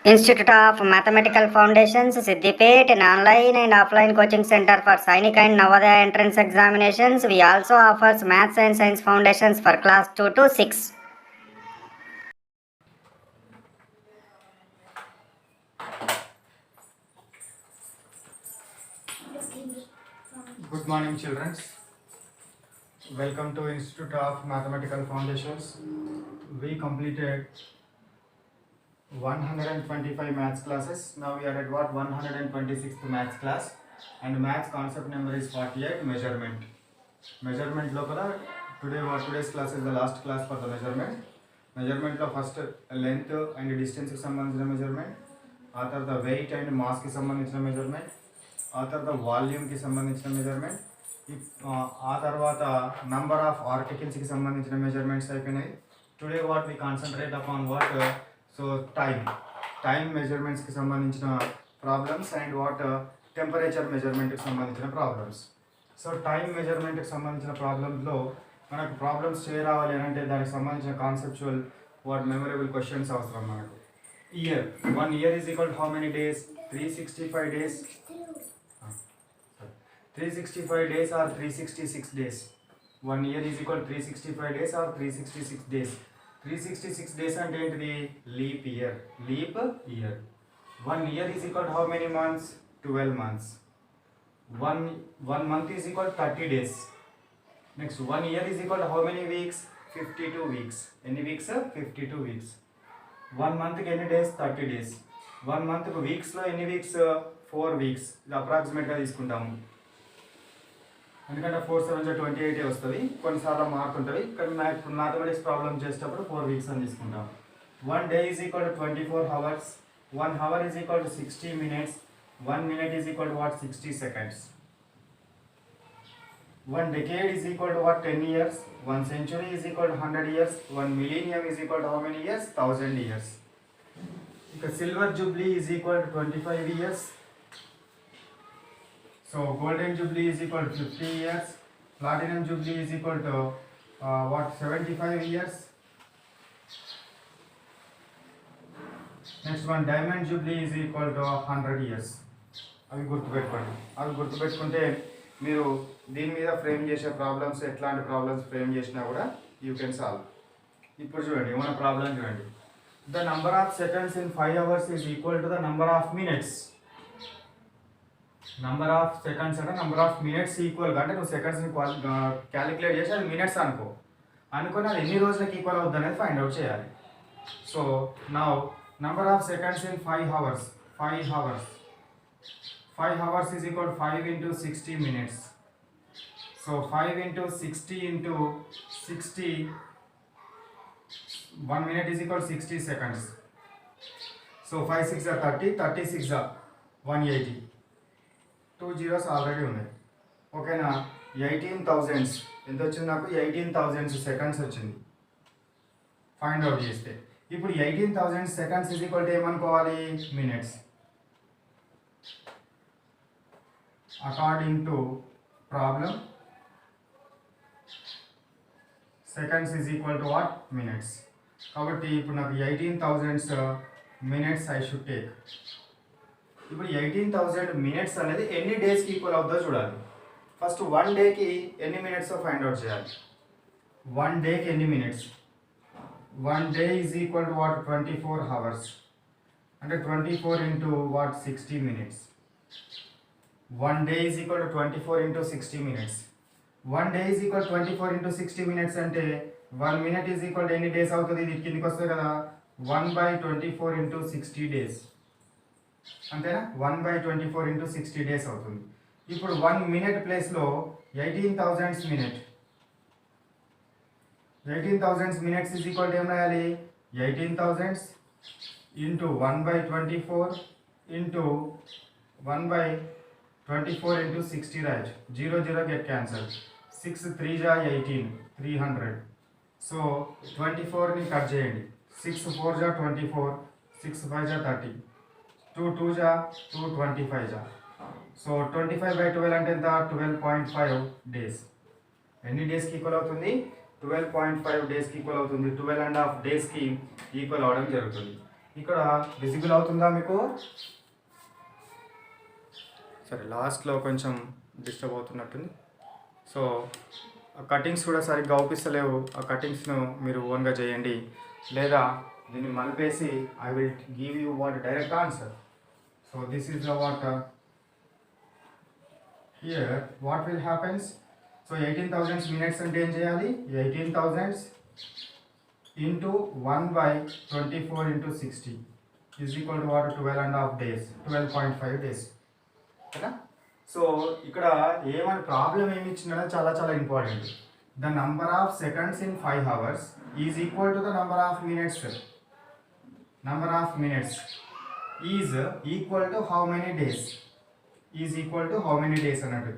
Institute of Mathematical Foundations, Siddipet, an online and offline coaching center for Sainik and Navodaya entrance examinations. We also offers Maths and Science Foundations for class 2 to 6. Good morning, children. Welcome to Institute of Mathematical Foundations. We completed 125 maths classes. Now we are at what 126th maths class, and maths concept number is 48. Measurement. Measurement lokala today's class is the last class for the measurement. Measurement lo first length and distance ki sambandhinchina measurement, ఆ తర్వాత weight and mass కి సంబంధించిన measurement, ఆ తర్వాత volume కి సంబంధించిన measurement, ఆ తర్వాత నంబర్ ఆఫ్ ఆర్టికల్స్ కి సంబంధించిన మెజర్మెంట్స్ అయిపోయినాయి. Today what we concentrate upon what so time measurements కి సంబంధించిన problems and what temperature measurement కి సంబంధించిన ప్రాబ్లమ్స్. సో టైం మెజర్మెంట్ కి సంబంధించిన ప్రాబ్లమ్స్లో మనకు ప్రాబ్లమ్స్ చేయరావాలి అని అంటే దానికి సంబంధించిన కాన్సెప్చువల్ వాట్ మెమరబుల్ క్వశ్చన్స్ అవసరం మనకు. Year 1 year is equal to how many days? 365 days. 365 days or 366 days. 1 year is equal to 365 days or 366 days. 366 days అంటే ఏంటిది? Leap year. 1 year is equal to how many months? 12 months. One month is equal to 30 days. Next, 1 year is equal to how many weeks? 52 weeks. Any weeks? 52 weeks. 1 month కి ఎన్ని days? 30 days. 1 month వీక్స్లో ఎన్ని weeks? 4 weeks. ఇది అప్రాక్సిమేట్గా తీసుకుంటాము, ఎందుకంటే 4 7 28 వస్తుంది. కొన్నిసార్లు మారుతుంటుంది, కానీ మ్యాథమెటిక్స్ ప్రాబ్లమ్ చేసేటప్పుడు 4 weeks అని తీసుకుంటాం. 1 day is equal to 24 hours. 1 hour is equal to 60 minutes. 1 minute is equal to what? 60 seconds. 1 decade is equal to what? 10 years. 1 century is equal to 100 years. 1 millennium is equal to how many years? 1000 years. The silver jubilee is equal to 25 years. So golden jubilee is equal to 50 years. Platinum jubilee is equal to 75 years. Next one, diamond jubilee is equal to 100 years. అవి గుర్తుపెట్టుకుంటే మీరు దీని మీద frame చేసే problems, ఎట్లాంటి problems frame చేసినా కూడా you can solve. ఇప్పుడు చూడండి, మన ప్రాబ్లం చూడండి. The number of seconds in 5 hours is equal to the number of minutes. Number of seconds అంటే నంబర్ ఆఫ్ మినిట్స్ ఈక్వల్గా, అంటే నువ్వు సెకండ్స్ని క్యాలిక్యులేట్ చేసి అది మినిట్స్ అనుకొని అది ఎన్ని రోజులకు ఈక్వల్ అవుతుంది అనేది ఫైండ్ అవుట్ చేయాలి. So now number of seconds in 5 hours. 5 hours is equal to 5 into 60 minutes. So 5 into 60 into 60, 1 minute is equal to 60 seconds. So 5 6 are 30, 30 6 are 180. 2 zeros already ఉన్నాయి. ఓకేనా? 18,000 ఎంత వచ్చింది నాకు? 18,000 సెకండ్స్ వచ్చింది ఫైండ్ అవుట్ చేస్తే. ఇప్పుడు 18,000 seconds is equal to ఏమనుకోవాలి? Minutes. According to problem, seconds is equal to what? Minutes. కాబట్టి ఇప్పుడు నాకు 18,000 మినిట్స్ ఐ షుడ్ టేక్. ఇప్పుడు 18,000 మినిట్స్ అనేది ఎన్ని డేస్కి ఈక్వల్ అవుతుందో చూడాలి. ఫస్ట్ 1 డేకి ఎన్ని మినిట్స్ ఫైండ్ అవుట్ చేయాలి. 1 డేకి ఎన్ని minutes? 1 day is equal to what? 24 hours. అంటే 24 into what? 60 minutes. 1 day is equal to 24 into 60 minutes. 1 day is equal to 24 into 60 minutes అంటే 1 minute is equal to ఎన్ని డేస్ అవుతుంది? ఇది కిందికి వస్తుంది కదా, 1/24 into 60 days. అంతేనా? 1/24 into 60 days అవుతుంది. ఇప్పుడు 1 minute ప్లేస్లో 18,000 minute. 18,000 minutes is equal to ఏం రాయాలి? 18,000 into 1/24 into 1/24 into 60, right? 0 0 get cancelled. 6 3 ja 18, 300. So 24 ని కట్ చేయండి. 6 4 ja 24, 6 5 ja 30, 2 2 ja 2, 25 ja. So 25/12 అంటే ఎంత? 12.5 days. ఎన్ని డేస్కి ఈక్వల్ అవుతుంది? 12.5 డేస్కి ఈక్వల్ అవుతుంది. 12.5 డేస్కి ఈక్వల్ అవ్వడం జరుగుతుంది. ఇక్కడ విజిబుల్ అవుతుందా మీకు? సరే, లాస్ట్లో కొంచెం డిస్టర్బ్ అవుతున్నట్టుంది. సో ఆ కటింగ్స్ కూడా సరిగ్గా అవుపిస్తలేవు. ఆ కటింగ్స్ను మీరు ఓన్గా చేయండి, లేదా దీన్ని మలిపేసి I will give you what direct answer. So this is the what here what will happens. So 18,000 minutes అంటే ఏం చేయాలి? 18,000 into 1/24 into 60 is equal to what? 12.5 days, 12.5 days కదా. సో ఇక్కడ ఏమైనా ప్రాబ్లం ఏమి ఇచ్చిందో చాలా చాలా important. The number of seconds in 5 hours is equal to the number of minutes. Number of minutes is equal to how many days, is equal to how many days అన్నట్టు.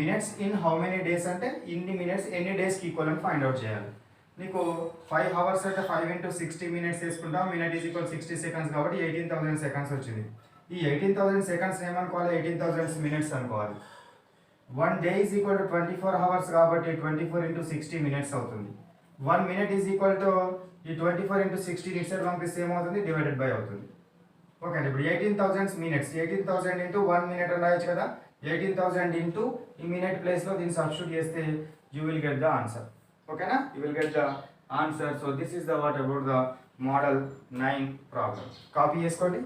Minutes in how many days అంటే ఇన్ని minutes ఎన్ని డేస్కి equal అని find out చేయాలి. నీకు 5 hours అంటే 5 into 60 minutes తీసుకుంటాం. మినిట్ ఈజ్ ఈక్వల్ 60 seconds కాబట్టి 18,000 seconds వచ్చింది. ఈ 18,000 seconds ఏమనుకోవాలి? 18,000 minutes అనుకోవాలి. 1 day is equal to 24 hours కాబట్టి 24 into 60 minutes అవుతుంది. 1 minute ఈజ్ ఈక్వల్ టు ఈ 24 into 60 ఇన్సైడ్ పంపిస్తే ఏమవుతుంది? డివైడెడ్ బై అవుతుంది. ఓకే అండి. ఇప్పుడు 18,000 minutes, 18,000 into 1 minute అని రాయొచ్చు కదా. 18,000 into ఈ మినిట్ ప్లేస్లో దీన్ని సబ్స్టిట్యూట్ చేస్తే you will get the answer. ఓకేనా? You will get the answer. So this is the what about the model 9 problem. Copy చేసుకోండి.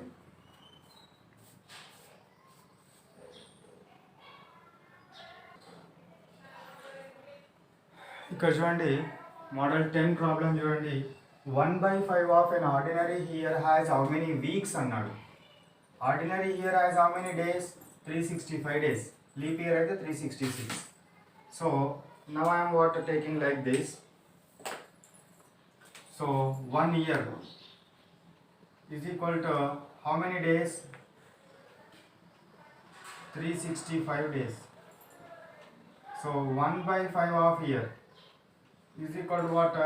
ఇక్కడ చూడండి, మోడల్ 10 ప్రాబ్లం చూడండి. 1/5 of an ordinary year has how many weeks అన్నాడు. Ordinary year has how many days? 365 days. Leap year అయితే 366. సో now I am what taking like this. So 1 year is equal to how many days? 365 days. So 1/5 of year is equal to what?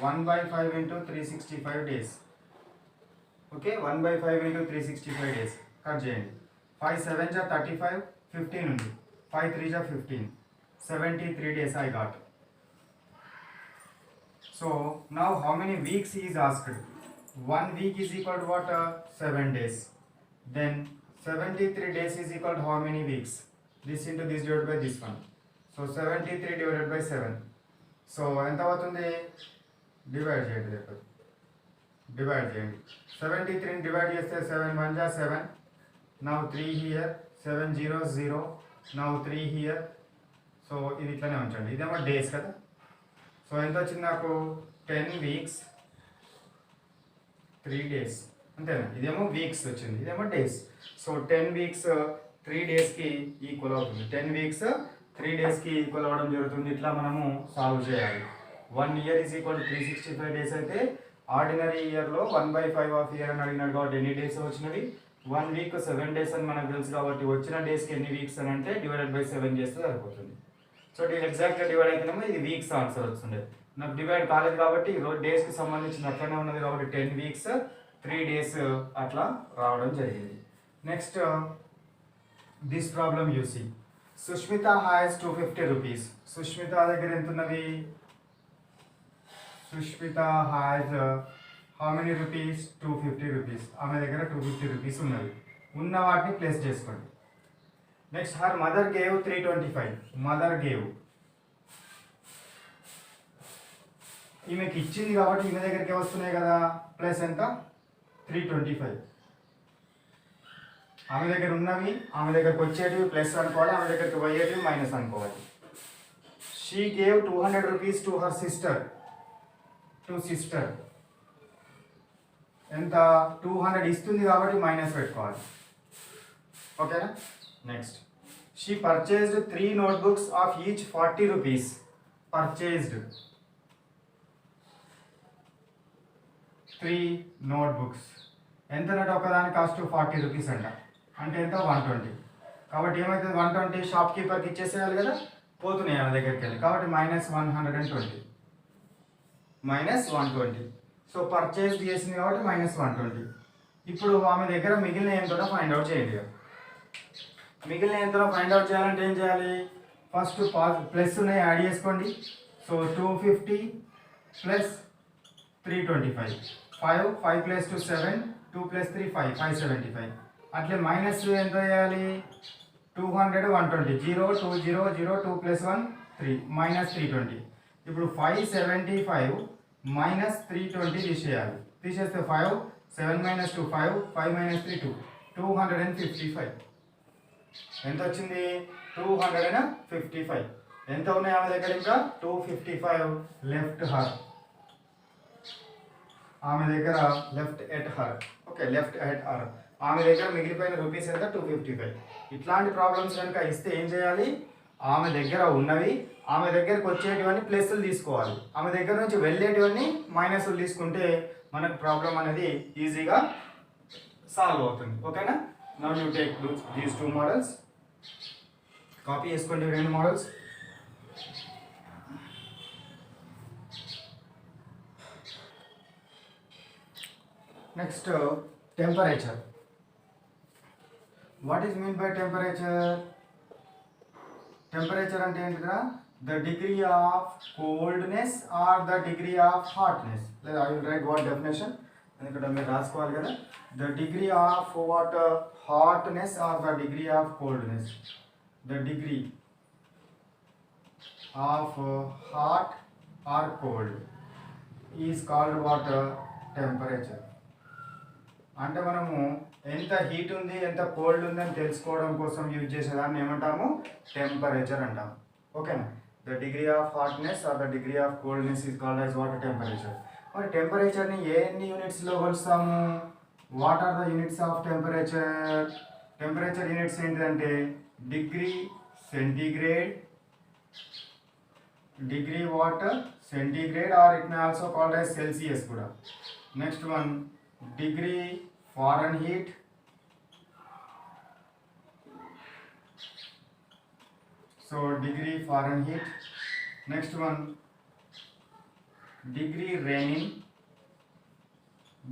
1/5 into 365 days. Okay, 1/5 into 365 days. Cut చేయండి. 5 7s are 35, 15 ఉంది. 5 3s are 15. 73 days I got. So now how many weeks he is asked? 1 week is equal to what? 7 days. Then 73 days is equal to how many weeks? This into this divided by this one. So 73 divided by 7. So ఎంత అవుతుంది? Divide చేయండి. Divide చేయండి. 73 divide చేస్తే 7 1 जा 7. Now 3 here. 7 0 0. Now 3 here. So ఇది ఇట్లానే ఉంచండి. ఇదేమో డేస్ కదా. సో ఎంత వచ్చింది నాకు? 10 weeks 3 days అంతేనా. ఇదేమో వీక్స్ వచ్చింది, ఇదేమో డేస్. సో 10 weeks 3 daysకి ఈక్వల్ అవుతుంది. 10 weeks 3 daysకి ఈక్వల్ అవ్వడం జరుగుతుంది. ఇట్లా మనము సాల్వ్ చేయాలి. 1 year is equal to 365 days అయితే ఆర్డినరీ ఇయర్లో 1/5 ఆఫ్ ఇయర్ అని అడిగినాడు కాబట్టి ఎన్ని డేస్ వచ్చినవి? 1 week 7 days అని మనకు తెలుసు కాబట్టి వచ్చిన డేస్కి ఎన్ని వీక్స్ అని అంటే డివైడెడ్ బై 7 చేస్తే సరిపోతుంది. సో ఇది ఎగ్జాక్ట్గా డివైడ్ అయితేనేమో ఇది వీక్స్ ఆన్సర్ వస్తుంది. నాకు డివైడ్ కాలేదు కాబట్టి డేస్కి సంబంధించిన అట్లనే ఉన్నది కాబట్టి 10 weeks 3 days అట్లా రావడం జరిగింది. Next this problem you see. Sushmita has 250 rupees. Sushmita దగ్గర ఎంత ఉన్నది? Sushmita has how many rupees? 250 rupees. ఆమె దగ్గర 250 rupees ఉన్నది. ఉన్న వాటిని ప్లేస్ చేసుకోండి. Next her mother gave 325. Mother gave, ఈమెకి ఇచ్చింది కాబట్టి ఈమె దగ్గరికి వస్తున్నాయి కదా. ప్లస్ ఎంత? 325. ఆమె దగ్గర ఉన్నవి ఆమె దగ్గరకు వచ్చేటివి ప్లస్ అనుకోవాలి, ఆమె దగ్గరికి పోయేటివి మైనస్ అనుకోవాలి. She gave 200 rupees to her sister. To sister ఎంత? 200 ఇస్తుంది కాబట్టి మైనస్ పెట్టుకోవాలి. ఓకేనా? Next she purchased 3 notebooks of each 40 rupees. Purchased 3 notebooks. ఎంత అంటే ఒకదాని కాస్ట్ 40 rupees అంట. అంటే ఎంత? 120. కాబట్టి ఏమవుతుంది? 120 షాప్ కీపర్కి ఇచ్చేసేయాలి కదా, పోతున్నాయి ఆమె దగ్గరికి వెళ్ళి. కాబట్టి -120. -120. సో పర్చేజ్ చేసింది కాబట్టి -120. ఇప్పుడు ఆమె దగ్గర మిగిలిన ఎంతో ఫైండ్ అవుట్ చేయండి. మిగిలిన ఎంతో ఫైండ్ అవుట్ చేయాలంటే ఏం చేయాలి? ఫస్ట్ ప్లస్ ఉన్నాయి యాడ్ చేసుకోండి. సో 250 + 325. 5 + 2 7, 2 + 3 5 575. అట్లే మైనస్ ఎంత చేయాలి 200 120 0 2 0 0 2 + 1 3 -320. ఇప్పుడు 575 -320 తీసేయాలి. తీసేస్తే 5 7 - 2 5 5 - 3 2 255. ఎంత వచ్చింది 255. ఎంత ఉన్నాయి ఆమె దగ్గర ఇంకా 255 లెఫ్ట్ హర్. ఆమె దగ్గర left at her. Okay left at her. ఆమె దగ్గర మిగిలిపోయిన రూపీస్ ఎంత 255. ఇట్లాంటి ప్రాబ్లమ్స్ కనుక ఇస్తే ఏం చేయాలి ఆమె దగ్గర ఉన్నవి ఆమె దగ్గరకు వచ్చేటివన్నీ ప్లస్లు తీసుకోవాలి. ఆమె దగ్గర నుంచి వెళ్ళేటివన్నీ మైనస్లు తీసుకుంటే మనకు ప్రాబ్లం అనేది ఈజీగా సాల్వ్ అవుతుంది. ఓకేనా. Now you take these 2 models. Copy చేసుకోండి 2 models. Next temperature. What is mean by temperature? Temperature అంటే ఏంటిదా the degree of coldness or the degree of hotness. లేదా I will write what definition ఎందుకంటే మీరు రాసుకోవాలి కదా. The degree of what hotness or the degree of coldness. The degree of hot or cold is called what temperature. అంటే మనము ఎంత heat ఉంది ఎంత కోల్డ్ ఉంది అని తెలుసుకోవడం కోసం యూజ్ చేసేదాన్ని ఏమంటాము టెంపరేచర్ అంటాము. ఓకేనా. The degree of hotness or the degree of coldness is called as what temperature. మరి టెంపరేచర్ని ఎన్ని యూనిట్స్లో కొలుస్తాము? What are the units of temperature? Temperature units ఏంటిదంటే degree centigrade, degree what centigrade or it may also called as Celsius కూడా. Next one degree Fahrenheit, so degree Fahrenheit. Next one degree Rhenin,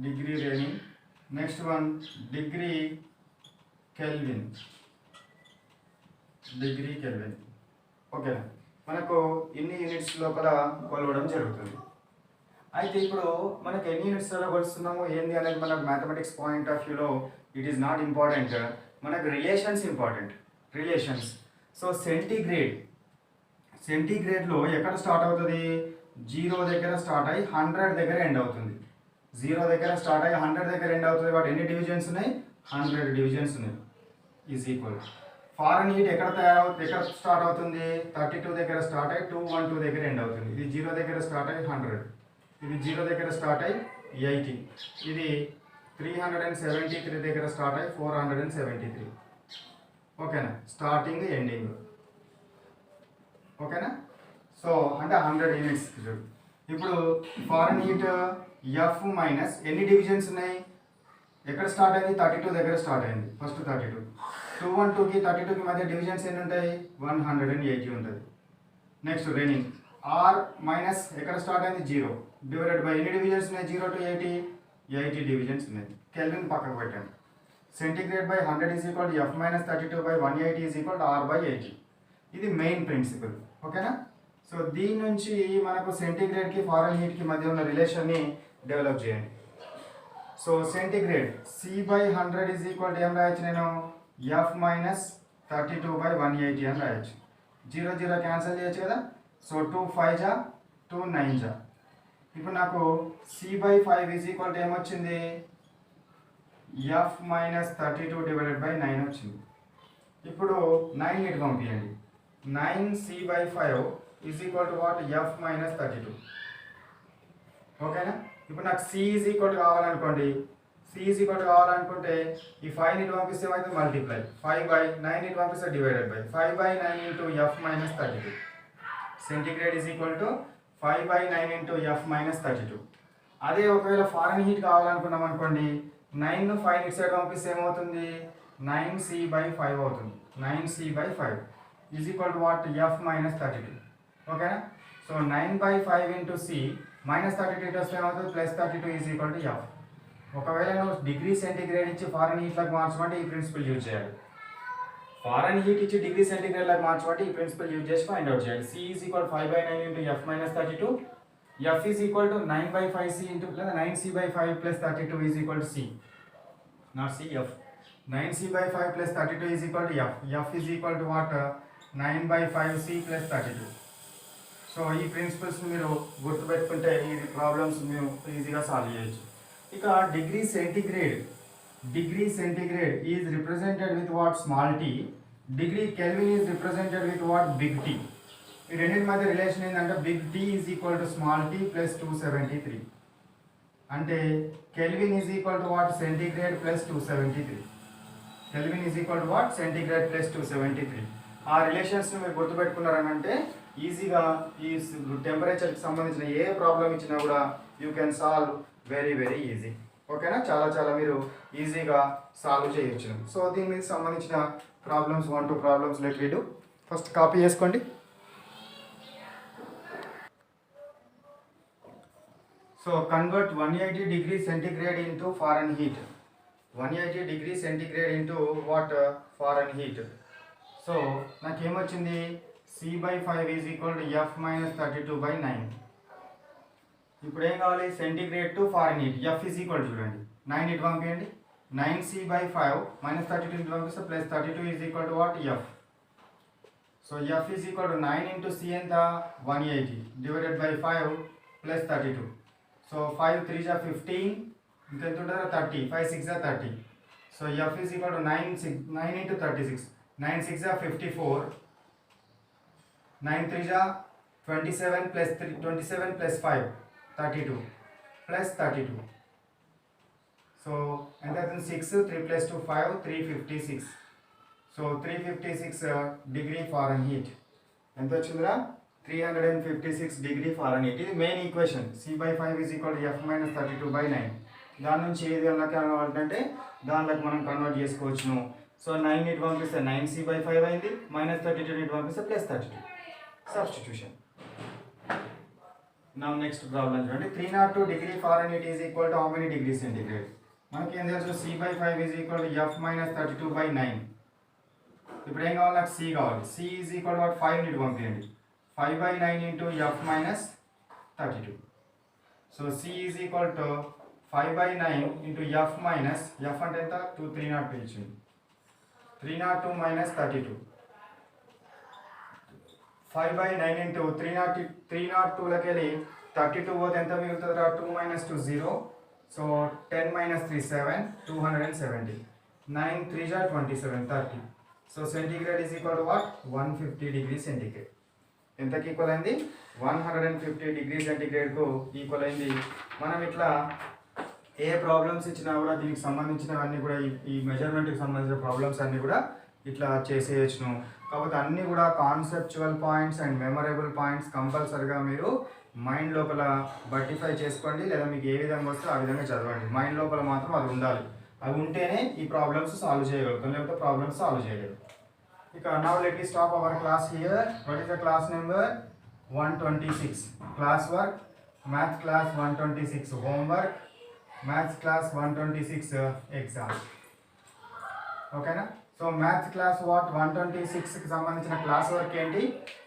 degree Rhenin. Next one degree Kelvin, degree Kelvin. Okay మనకు ఇన్ని units లోపల కొలవడం జరుగుతుంది. అయితే ఇప్పుడు మనకి ఎన్ని యూనిట్స్లో కొలుస్తున్నాము ఏంది అనేది మనకు మ్యాథమెటిక్స్ పాయింట్ ఆఫ్ వ్యూలో ఇట్ ఈస్ నాట్ ఇంపార్టెంట్. మనకు రిలేషన్స్ ఇంపార్టెంట్. రిలేషన్స్. సో సెంటీగ్రేడ్లో ఎక్కడ స్టార్ట్ అవుతుంది? 0 దగ్గర స్టార్ట్ అయ్యి 100 దగ్గర ఎండ్ అవుతుంది. 0 దగ్గర స్టార్ట్ అయ్యి 100 దగ్గర ఎండ్ అవుతుంది. వాటి ఎన్ని డివిజన్స్ ఉన్నాయి? 100 డివిజన్స్ ఉన్నాయి. Is equal. ఫారెన్హీట్ ఎక్కడ ఎక్కడ స్టార్ట్ అవుతుంది? 32 దగ్గర స్టార్ట్ అయ్యి 212 దగ్గర ఎండ్ అవుతుంది. ఇది 0 దగ్గర స్టార్ట్ అయ్యి 100. ఇది 0 దగ్గర స్టార్ట్ అయ్యి 80. ఇది 373 దగ్గర స్టార్ట్ అయ్యి 473. ఓకేనా. Starting ending. ఓకేనా. సో అంటే 100 యూనిట్స్. ఇప్పుడు ఫారెన్హీట్ ఎఫ్ మైనస్ ఎన్ని డివిజన్స్ ఉన్నాయి? ఎక్కడ స్టార్ట్ అయింది? 32 దగ్గర స్టార్ట్ అయింది. ఫస్ట్ 32. 212కి 32కి మధ్య డివిజన్స్ ఎన్ని ఉంటాయి? 180 ఉంటుంది. నెక్స్ట్ రెనింగ్ ఆర్ మైనస్ ఎక్కడ స్టార్ట్ అయింది? 0 డివైడెడ్ బై ఎన్ని డివిజన్స్ ఉన్నాయి? 0 to 80 డివిజన్స్ ఉన్నాయి. కెల్విన్ పక్కకు పెట్టండి. Centigrade by 100 is equal F minus 32 by 180 is equal R by 80. ఇది మెయిన్ ప్రిన్సిపల్. ఓకేనా. సో దీని నుంచి మనకు సెంటిగ్రేడ్కి ఫారెన్హీట్కి మధ్య ఉన్న రిలేషన్ని డెవలప్ చేయండి. So centigrade C/100 is equal ఏం రాయొచ్చు నేను? ఎఫ్ మైనస్ 32 బై 180 అని రాయొచ్చు. 0 0 క్యాన్సిల్ చేయొచ్చు కదా. సో 2 5 జా 2 9 జా. ఇప్పుడు నాకు C/5 ఈజ్ ఈక్వల్ ఏమొచ్చింది? ఎఫ్ మైనస్ 32 డివైడెడ్ బై 9 వచ్చింది. ఇప్పుడు 9 ఇటు పంపించండి. 9C/5 is equal to what? F minus 32. ఓకేనా. ఇప్పుడు నాకు C ఈజ్ ఈక్వల్ కావాలనుకోండి. C ఈజ్ ఈక్వల్ కావాలనుకుంటే ఈ 5 ఇటు పంపిస్తే ఏమైతే మల్టిప్లై 5/9 ఇటు పంపిస్తే divided by 5/9 into F minus 32. Centigrade is equal to 5/9 into F minus 32. అదే ఒకవేళ ఫారెన్హీట్ కావాలనుకున్నాం అనుకోండి 9ను 5 ఇటు సైడ్ పంపిస్తే ఏమవుతుంది? 9C/5 అవుతుంది. 9C/5 is equal to what? F minus 32. ఓకేనా. సో 9/5 ఇంటూ C మైనస్ 32 వస్తే ఏమవుతుంది? Plus 32 is equal to F. ఒకవేళ నువ్వు డిగ్రీ సెంటిగ్రేడ్ ఇచ్చి ఫారెన్హీట్లకు మార్చమంటే ఈ ప్రిన్సిపల్ యూజ్ చేయాలి. ఫారెన్హీట్ ఇచ్చి డిగ్రీ సెంటిగ్రేడ్లకు మార్చమంటే ఈ ప్రిన్సిపల్ యూజ్ చేసి ఫైండ్ అవుట్ చేయాలి. C is equal 5/9 into F minus 32. F is equal to 9/5C into లేదా 9C/5 plus 32 is equal to C. not C, F. 9C by 5 plus 32 is equal to F. F is equal to what? 9 by 5C plus 32. So ఈ principles మీరు గుర్తుపెట్టుకుంటే ఈ ప్రాబ్లమ్స్ మేము ఈజీగా solve చేయొచ్చు. ఇక degree centigrade is represented with what? Small T. Degree kelvin is represented with what? Big T. ఈ రెండింటి మధ్య రిలేషన్ ఏంటంటే big T is equal to small T plus 273. అంటే kelvin is equal to what? Centigrade plus 273. Kelvin is equal to what? Centigrade plus 273. ఆ రిలేషన్స్ని మీరు గుర్తుపెట్టుకున్నారని అంటే ఈజీగా ఈ టెంపరేచర్కి సంబంధించిన ఏ ప్రాబ్లం ఇచ్చినా కూడా you can solve very easy. ఓకేనా? చాలా మీరు ఈజీగా సాల్వ్ చేయొచ్చు. సో దీనికి సంబంధించిన problems 1, 2 problems let we do. First copy చేసుకోండి. So convert 180 degree centigrade into Fahrenheit. 180 degree centigrade into what? Fahrenheit. So నాకేమొచ్చింది? C/5 is equal to F minus 32 by 9. ఇప్పుడు ఏం కావాలి? Centigrade to Fahrenheit. F is equal to చూడండి 9 ఇటు పంపించండి. 9C/5 minus 32 ఇటు పంపిస్తే plus 32 is equal to what? F. So F is equal to 9 into C ఎంత? 180 divided by 5 plus 32. సో 5 3 जा 15 ఇంకెంత ఉంటుందో 30. 5 6 जा 30. So F is equal to 9 into 36. 9 6 जा 54. 9 3 जा 27 plus 3 27 plus 5 32 plus 32. సో ఎంత అవుతుంది? 6 3 plus 2 5 356. So 356 degree Fahrenheit. ఎంత వచ్చిందిరా? 356 డిగ్రీ ఫారెన్హీట్. ఇది main equation. C/5 is equal to F minus 32 by 9. దాని నుంచి ఏది అంటే దానిలోకి మనం కన్వర్ట్ చేసుకోవచ్చును. సో 9 ఇటు పంపిస్తే 9C/5 అయింది. మైనస్ 32 ఇటు పంపిస్తే ప్లస్ 32. సబ్స్టిట్యూషన్. నా నెక్స్ట్ ప్రాబ్లం చూడండి. 302 degree Fahrenheit is equal to how many degree centigrade? మనకి ఏం తెలుసు? C/5 is equal to F minus 32 by 9. ఇప్పుడు ఏం కావాలి? నాకు C కావాలి. C ఈజ్ ఈక్వల్ టు 5 ఇటు పంపించండి. 5 by 9 into F minus 32. So C is equal to 5 by 9 into F minus F అంటే ఎంత? 302 ఇచ్చింది. 302 minus 32. 5 by 9 into 302 లకి వెళ్ళి 32 పోతే ఎంత మిగులుతుంది? 2 minus 2 0. So 10 minus 3 7. 270. 9 3 जा 27 30. So centigrade is equal to what? 150 degree centigrade. ఎంతకి ఈక్వల్ అయింది? 150 డిగ్రీ సెంటిగ్రేడ్కు ఈక్వల్ అయింది. మనం ఇట్లా ఏ ప్రాబ్లమ్స్ ఇచ్చినా కూడా దీనికి సంబంధించినవన్నీ కూడా ఈ మెజర్మెంట్కి సంబంధించిన ప్రాబ్లమ్స్ అన్నీ కూడా ఇట్లా చేసేయచ్చును. కాకపోతే అన్నీ కూడా conceptual points and memorable points కంపల్సరిగా మీరు మైండ్ లోపల బర్టిఫై చేసుకోండి. లేదా మీకు ఏ విధంగా వస్తే ఆ విధంగా చదవండి. మైండ్ లోపల మాత్రం అది ఉండాలి. అవి ఉంటేనే ఈ ప్రాబ్లమ్స్ సాల్వ్ చేయగలుగుతాం, లేకపోతే ప్రాబ్లమ్స్ సాల్వ్ చేయలేరు. ఇక now let me stop our class here. What is the class number? 126. Class work, math class 126. Homework, math class 126 exam. Okay na? So math class what? 126 కి సంబంధించిన క్లాస్ వర్క్ ఏంటి?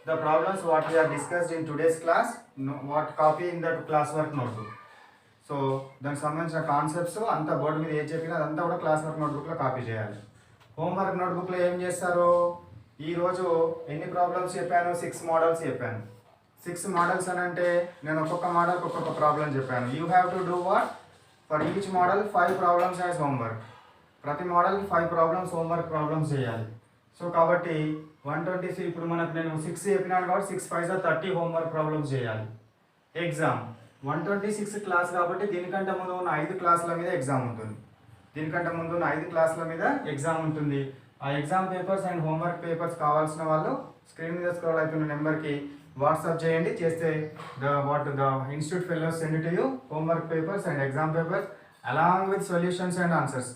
The problems what we are discussed in today's class, what copy in that class work notebook. So దానికి సంబంధించిన concepts అంతా board మీద ఏం చెప్పినా అదంతా కూడా క్లాస్ వర్క్ నోట్బుక్లో కాపీ చేయాలి. హోంవర్క్ నోట్బుక్లో ఏం చేస్తారు? ఈరోజు ఎన్ని ప్రాబ్లమ్స్ చెప్పాను? 6 మోడల్స్ చెప్పాను. 6 మోడల్స్ అని అంటే నేను ఒక్కొక్క మోడల్కి ఒక్కొక్క ప్రాబ్లం చెప్పాను. You have to do what? For each model 5 problems as homework. ప్రతి మోడల్కి 5 ప్రాబ్లమ్స్ హోంవర్క్ ప్రాబ్లమ్స్ చేయాలి. సో కాబట్టి 126 ఇప్పుడు మనకు నేను 6 చెప్పినాను కాబట్టి 6 5 30 హోంవర్క్ ప్రాబ్లమ్స్ చేయాలి. ఎగ్జామ్ 126 క్లాస్ కాబట్టి దీనికంటే ముందు ఉన్న 5 క్లాసుల మీద ఎగ్జామ్ ఉంటుంది. ఆ exam papers and homework papers కావాల్సిన వాళ్ళు స్క్రీన్ మీద స్క్రోల్ అవుతున్న నెంబర్కి వాట్సాప్ చేయండి. చేస్తే the institute fellows send to you homework papers and exam papers along with solutions and answers.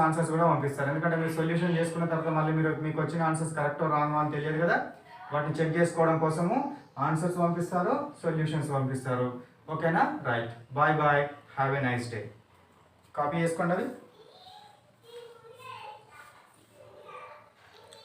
Answers కూడా పంపిస్తారు. ఎందుకంటే మీరు సొల్యూషన్ చేసుకున్న తర్వాత మళ్ళీ మీకు వచ్చిన ఆన్సర్స్ కరెక్టో రాంగో అని తెలియదు కదా. వాటిని చెక్ చేసుకోవడం కోసము ఆన్సర్స్ పంపిస్తారు, సొల్యూషన్స్ పంపిస్తారు. ఓకేనా? Right. Bye bye. Have a nice day. Copy చేసుకోండి అవి.